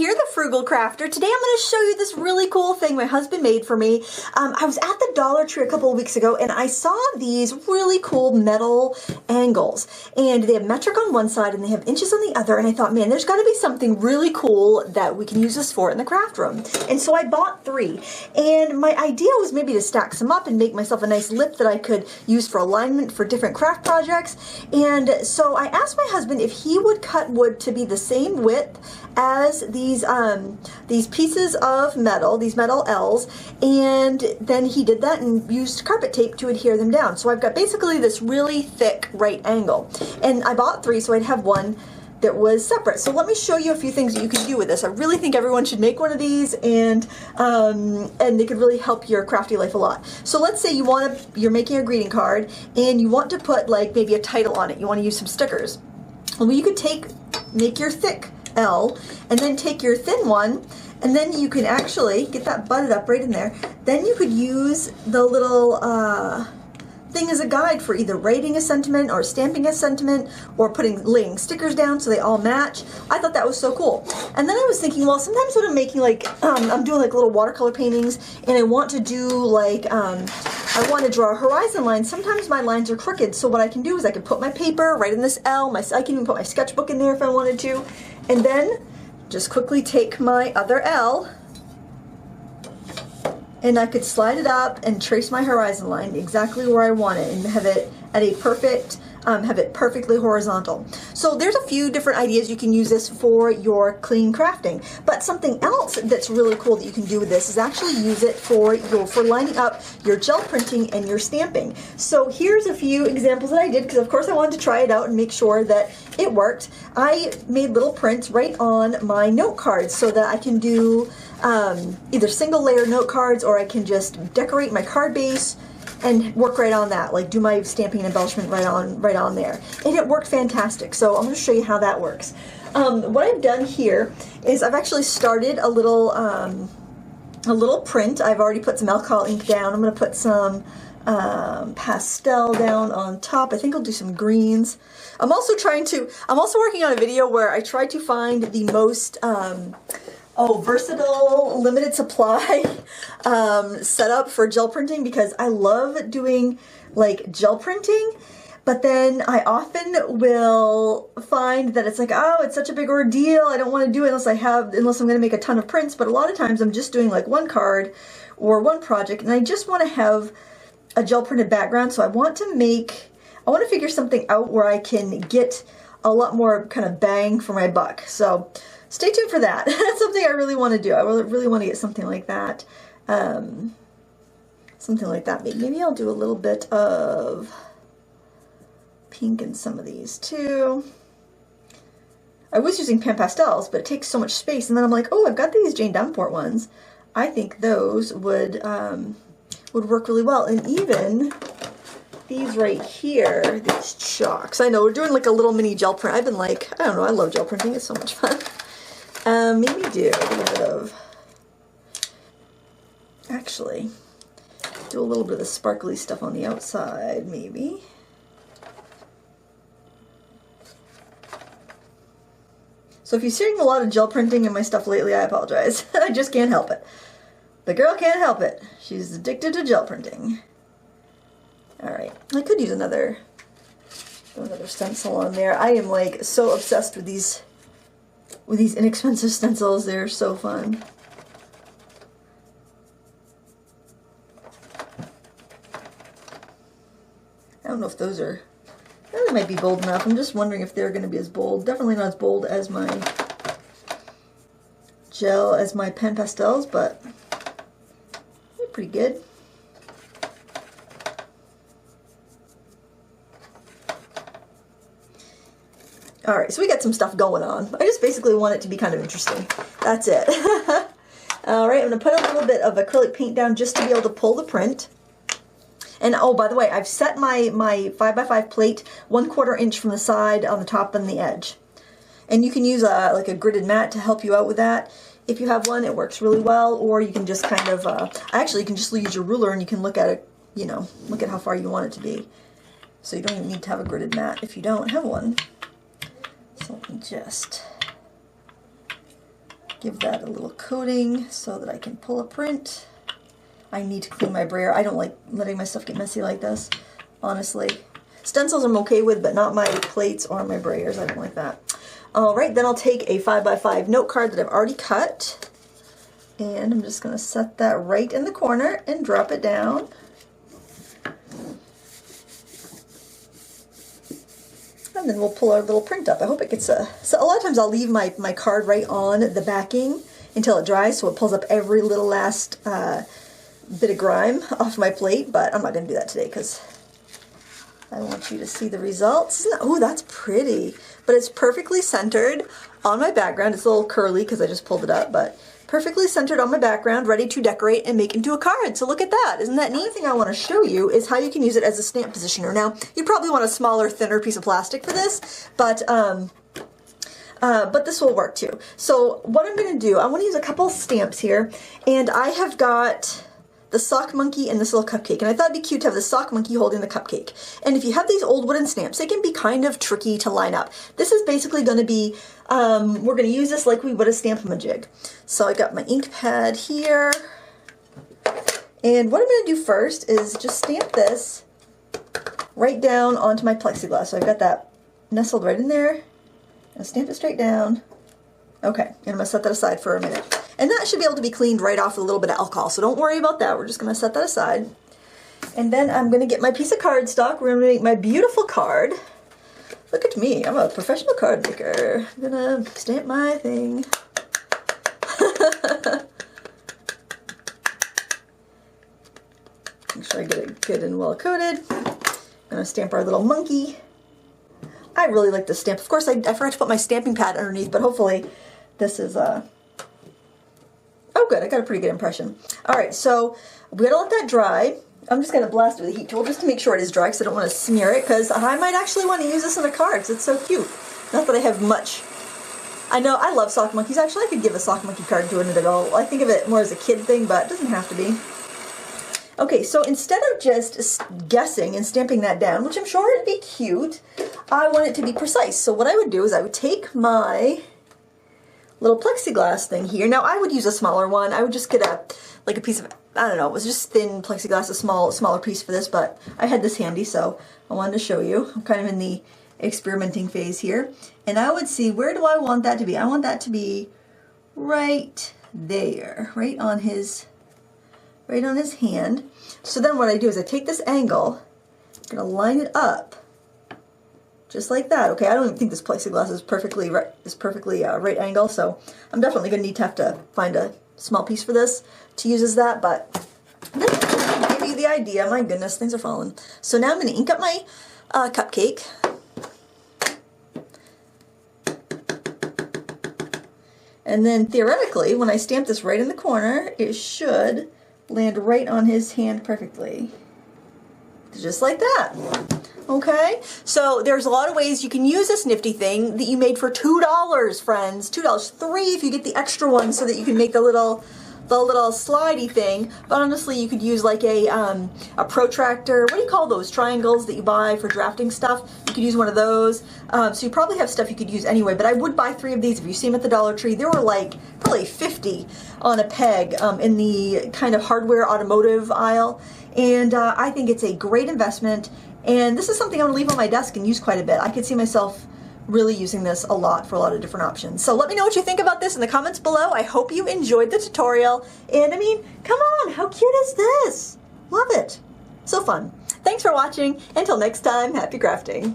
here, the Frugal Crafter. Today I'm going to show you this really cool thing my husband made for me. I was at the Dollar Tree a couple of weeks ago and I saw these really cool metal angles. And they have metric on one side and they have inches on the other. And I thought, man, there's got to be something really cool that we can use this for in the craft room. And so I bought 3. And my idea was maybe to stack some up and make myself a nice lip that I could use for alignment for different craft projects. And so I asked my husband if he would cut wood to be the same width as these pieces of metal, these metal L's, and then he did that and used carpet tape to adhere them down. So I've got basically this really thick right angle. And I bought 3 so I'd have one that was separate. So let me show you a few things that you can do with this. I really think everyone should make one of these, and they could really help your crafty life a lot. So let's say you're making a greeting card and you want to put like maybe a title on it. You want to use some stickers. Well, you could make your thick L and then take your thin one, and then you can actually get that butted up right in there. Then you could use the little thing as a guide for either writing a sentiment or stamping a sentiment or laying stickers down so they all match. I thought that was so cool. And then I was thinking, well, sometimes when I'm making I'm doing like little watercolor paintings and I want to do like I want to draw a horizon line. Sometimes my lines are crooked, so what I can do is I can put my paper right in this L. I can even put my sketchbook in there if I wanted to, and then just quickly take my other L and I could slide it up and trace my horizon line exactly where I want it and have it at a perfect, have it perfectly horizontal. So there's a few different ideas you can use this for your clean crafting. But something else that's really cool that you can do with this is actually use it for lining up your gel printing and your stamping. So here's a few examples that I did, because of course I wanted to try it out and make sure that it worked. I made little prints right on my note cards so that I can do either single layer note cards, or I can just decorate my card base and work right on that, like do my stamping and embellishment right on there. And it worked fantastic. So I'm going to show you how that works. What I've done here is I've actually started a little print. I've already put some alcohol ink down. I'm going to put some pastel down on top. I think I'll do some greens. I'm also working on a video where I try to find the most versatile, limited supply setup for gel printing, because I love doing like gel printing, but then I often will find that it's like, oh, it's such a big ordeal. I don't want to do it unless I'm going to make a ton of prints. But a lot of times I'm just doing like one card or one project, and I just want to have a gel printed background. So I want to figure something out where I can get a lot more kind of bang for my buck. So stay tuned for that. That's something I really want to do. I really want to get something like that. Maybe I'll do a little bit of pink in some of these too. I was using pan pastels, but it takes so much space. And then I'm like, oh, I've got these Jane Davenport ones. I think those would work really well. And even these right here, these chalks. I know we're doing like a little mini gel print. I've been like, I don't know, I love gel printing. It's so much fun. Maybe do a little bit of, actually, do a little bit of the sparkly stuff on the outside, maybe. So if you're seeing a lot of gel printing in my stuff lately, I apologize. I just can't help it. The girl can't help it. She's addicted to gel printing. Alright, I could use another stencil on there. I am like so obsessed with these inexpensive stencils. They're so fun. I don't know if those are, they might be bold enough. I'm just wondering if they're going to be as bold. Definitely not as bold as my pen pastels, but they're pretty good. Alright, so we got some stuff going on. I just basically want it to be kind of interesting. That's it. Alright, I'm going to put a little bit of acrylic paint down just to be able to pull the print. And oh, by the way, I've set my 5x5 plate 1/4 inch from the side on the top and the edge. And you can use like a gridded mat to help you out with that. If you have one, it works really well. Or you can just kind of, actually you can just use your ruler and you can look at it, you know, look at how far you want it to be. So you don't even need to have a gridded mat if you don't have one. So let me just give that a little coating so that I can pull a print. I need to clean my brayer. I don't like letting my stuff get messy like this, honestly. Stencils I'm okay with, but not my plates or my brayers. I don't like that. All right, then I'll take a 5x5 note card that I've already cut, and I'm just going to set that right in the corner and drop it down. And then we'll pull our little print up. I hope it gets a... So a lot of times I'll leave my card right on the backing until it dries, so it pulls up every little last bit of grime off my plate, but I'm not going to do that today because I want you to see the results. Oh, that's pretty. But it's perfectly centered on my background. It's a little curly because I just pulled it up, but perfectly centered on my background, ready to decorate and make into a card. So look at that. Isn't that neat? The other thing I want to show you is how you can use it as a stamp positioner. Now, you probably want a smaller, thinner piece of plastic for this, but this will work too. So what I'm going to do, I want to use a couple stamps here, and I have got the sock monkey and this little cupcake, and I thought it'd be cute to have the sock monkey holding the cupcake. And if you have these old wooden stamps, they can be kind of tricky to line up. This is basically going to be, we're going to use this like we would a Stamp-A-Ma-Jig. So I got my ink pad here, and what I'm going to do first is just stamp this right down onto my plexiglass. So I've got that nestled right in there. I'll stamp it straight down. Okay, and I'm going to set that aside for a minute. And that should be able to be cleaned right off with a little bit of alcohol, so don't worry about that. We're just going to set that aside. And then I'm going to get my piece of cardstock. We're going to make my beautiful card. Look at me, I'm a professional card maker. I'm going to stamp my thing. Make sure I get it good and well coated. I'm going to stamp our little monkey. I really like this stamp. Of course, I forgot to put my stamping pad underneath, but hopefully this is... Oh, good. I got a pretty good impression. All right, so we gotta let that dry. I'm just gonna blast it with a heat tool just to make sure it is dry because I don't want to smear it, because I might actually want to use this in a card because it's so cute. Not that I have much. I know I love sock monkeys. Actually, I could give a sock monkey card to an adult. I think of it more as a kid thing, but it doesn't have to be. Okay, so instead of just guessing and stamping that down, which I'm sure it'd be cute, I want it to be precise. So what I would do is I would take my little plexiglass thing here. Now I would use a smaller one. I would just get a piece of, I don't know, it was just thin plexiglass, a smaller piece for this, but I had this handy, so I wanted to show you. I'm kind of in the experimenting phase here. And I would see, where do I want that to be? I want that to be right there, right on his hand. So then what I do is I take this angle, I'm gonna line it up just like that. Okay, I don't even think this plexiglass is perfectly right angle, so I'm definitely going to have to find a small piece for this to use as that, but this will give you the idea. My goodness, things are falling. So now I'm going to ink up my cupcake. And then theoretically, when I stamp this right in the corner, it should land right on his hand perfectly. Just like that. Okay, so there's a lot of ways you can use this nifty thing that you made for $2, friends. $2, $3 if you get the extra one so that you can make the little slidey thing. But honestly, you could use like a protractor. What do you call those triangles that you buy for drafting stuff? You could use one of those. So you probably have stuff you could use anyway. But I would buy 3 of these if you see them at the Dollar Tree. There were like probably 50 on a peg in the kind of hardware automotive aisle. And I think it's a great investment. And this is something I'm going to leave on my desk and use quite a bit. I could see myself really using this a lot for a lot of different options. So let me know what you think about this in the comments below. I hope you enjoyed the tutorial. And I mean, come on, how cute is this? Love it. So fun. Thanks for watching. Until next time, happy crafting.